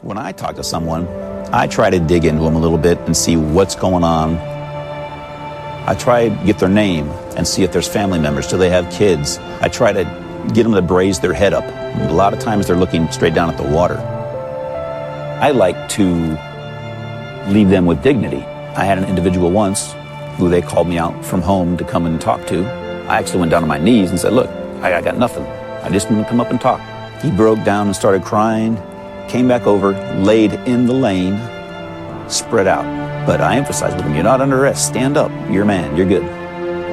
When I talk to someone, I try to dig into them a little bit and see what's going on. I try to get their name and see if there's family members. Do they have kids? I try to get them to raise their head up. A lot of times they're looking straight down at the water. I like to leave them with dignity. I had an individual once who they called me out from home to come and talk to. I actually went down on my knees and said, look, I got nothing. I just want to come up and talk. He broke down and started crying, came back over, laid in the lane, spread out. But I emphasize with him, you're not under arrest, stand up, you're a man, you're good.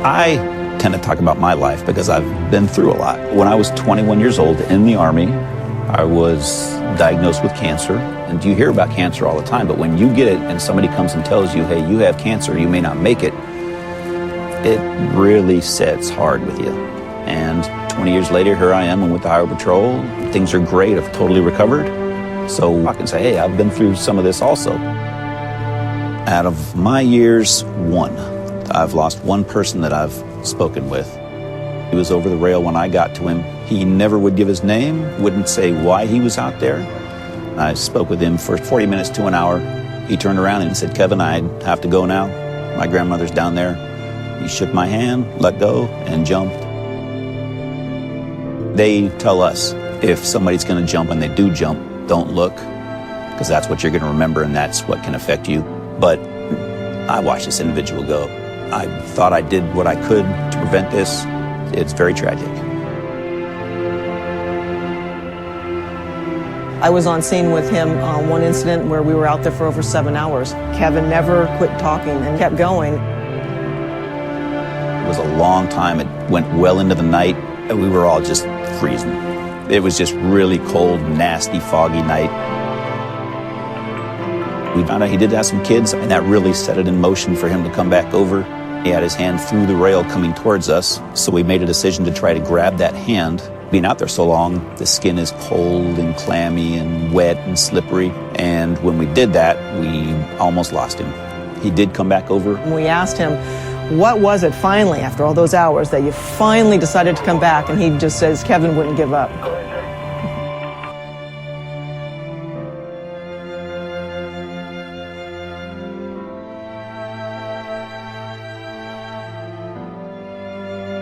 I tend to talk about my life because I've been through a lot. When I was 21 years old in the Army, I was diagnosed with cancer. And you hear about cancer all the time, but when you get it and somebody comes and tells you, hey, you have cancer, you may not make it, it really sets hard with you. And 20 years later, here I am, I'm with the Highway Patrol. Things are great, I've totally recovered. So I can say, hey, I've been through some of this also. Out of my years, one. I've lost one person that I've spoken with. He was over the rail when I got to him. He never would give his name, wouldn't say why he was out there. I spoke with him for 40 minutes to an hour. He turned around and said, Kevin, I have to go now. My grandmother's down there. He shook my hand, let go, and jumped. They tell us if somebody's going to jump and they do jump, don't look, because that's what you're going to remember and that's what can affect you. But I watched this individual go. I thought I did what I could to prevent this. It's very tragic. I was on scene with him on one incident where we were out there for over 7 hours. Kevin never quit talking and kept going. It was a long time. It went well into the night, and we were all just freezing. It was just really cold, nasty, foggy night. We found out he did have some kids, and that really set it in motion for him to come back over. He had his hand through the rail coming towards us, so we made a decision to try to grab that hand. Being out there so long, the skin is cold and clammy and wet and slippery, and when we did that, we almost lost him. He did come back over. We asked him, what was it finally, after all those hours, that you finally decided to come back? And he just says, Kevin wouldn't give up.